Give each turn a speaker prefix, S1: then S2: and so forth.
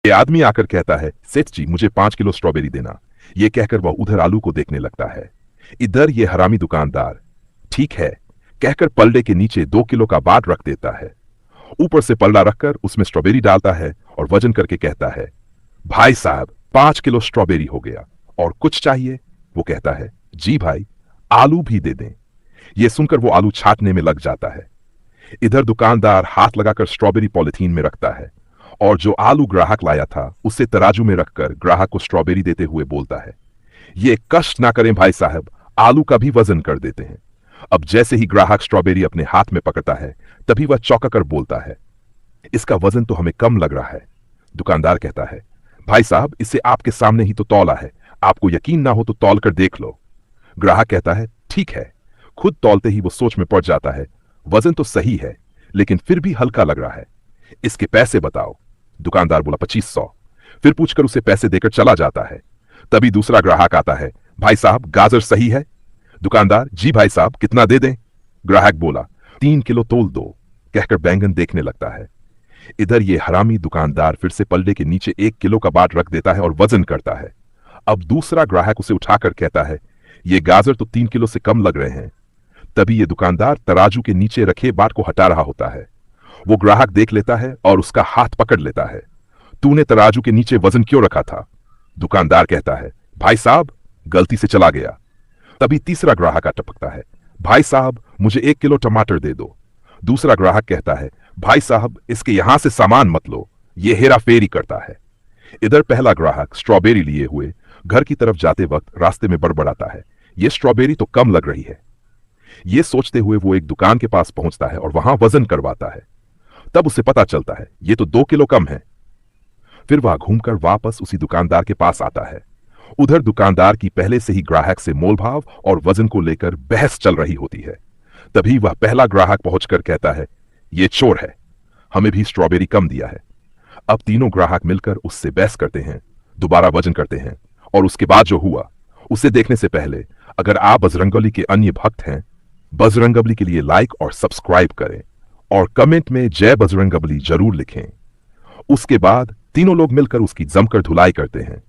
S1: ये आदमी आकर कहता है, सेठ जी मुझे 5 किलो स्ट्रॉबेरी देना। ये कहकर वह उधर आलू को देखने लगता है। इधर ये हरामी दुकानदार ठीक है कहकर पल्ले के नीचे 2 किलो का बाट रख देता है। ऊपर से पल्ला रखकर उसमें स्ट्रॉबेरी डालता है और वजन करके कहता है, भाई साहब 5 किलो स्ट्रॉबेरी हो गया, और कुछ चाहिए? वो कहता है, जी भाई, आलू भी दे दें। ये सुनकर वो आलू छाटने में लग जाता है। इधर दुकानदार हाथ लगाकर स्ट्रॉबेरी पॉलिथीन में रखता है और जो आलू ग्राहक लाया था उसे तराजू में रखकर ग्राहक को स्ट्रॉबेरी देते हुए बोलता है, ये कष्ट ना करें भाई साहब, आलू का भी वजन कर देते हैं। अब जैसे ही ग्राहक स्ट्रॉबेरी अपने हाथ में पकड़ता है तभी वह चौंका कर बोलता है, इसका वजन तो हमें कम लग रहा है। दुकानदार कहता है, भाई साहब इसे आपके सामने ही तो तौला है, आपको यकीन ना हो तो तौल कर देख लो। ग्राहक कहता है, ठीक है। खुद तौलते ही वो सोच में पड़ जाता है, वजन तो सही है लेकिन फिर भी हल्का लग रहा है, इसके पैसे बताओ। दुकानदार बोला 2500। फिर पूछकर उसे पैसे देकर चला जाता है। तभी दूसरा ग्राहक आता है, भाई साहब गाजर सही है? दुकानदार, जी भाई साहब कितना दे दें? ग्राहक बोला, 3 किलो तोल दो कहकर बैंगन देखने लगता है। इधर ये हरामी दुकानदार फिर से पल्ले के नीचे 1 किलो का बाट रख देता है और वजन करता है। अब दूसरा ग्राहक उसे उठाकर कहता है, ये गाजर तो 3 किलो से कम लग रहे हैं। तभी ये दुकानदार तराजू के नीचे रखे बाट को हटा रहा होता है। वो ग्राहक देख लेता है और उसका हाथ पकड़ लेता है। तूने तराजू के नीचे वजन क्यों रखा था? दुकानदार कहता है, भाई साहब गलती से चला गया। तभी तीसरा ग्राहक आ टपकता है, भाई साहब मुझे 1 किलो टमाटर दे दो। दूसरा ग्राहक कहता है, भाई साहब इसके यहां से सामान मत लो, ये हेरा फेरी करता है। इधर पहला ग्राहक स्ट्रॉबेरी लिए हुए घर की तरफ जाते वक्त रास्ते में बड़बड़ाता है, ये स्ट्रॉबेरी तो कम लग रही है। ये सोचते हुए वो एक दुकान के पास पहुंचता है और वहां वजन करवाता है। तब उसे पता चलता है ये तो 2 किलो कम है। फिर वह घूमकर वापस उसी दुकानदार के पास आता है। उधर दुकानदार की पहले से ही ग्राहक से मोलभाव और वजन को लेकर बहस चल रही होती है। तभी वह पहला ग्राहक पहुंचकर कहता है, ये चोर है, हमें भी स्ट्रॉबेरी कम दिया है। अब तीनों ग्राहक मिलकर उससे बहस करते हैं, दोबारा वजन करते हैं और उसके बाद जो हुआ उसे देखने से पहले अगर आप बजरंगबली के अन्य भक्त हैं, बजरंगबली के लिए लाइक और सब्सक्राइब करें और कमेंट में जय बजरंगबली जरूर लिखें। उसके बाद तीनों लोग मिलकर उसकी जमकर धुलाई करते हैं।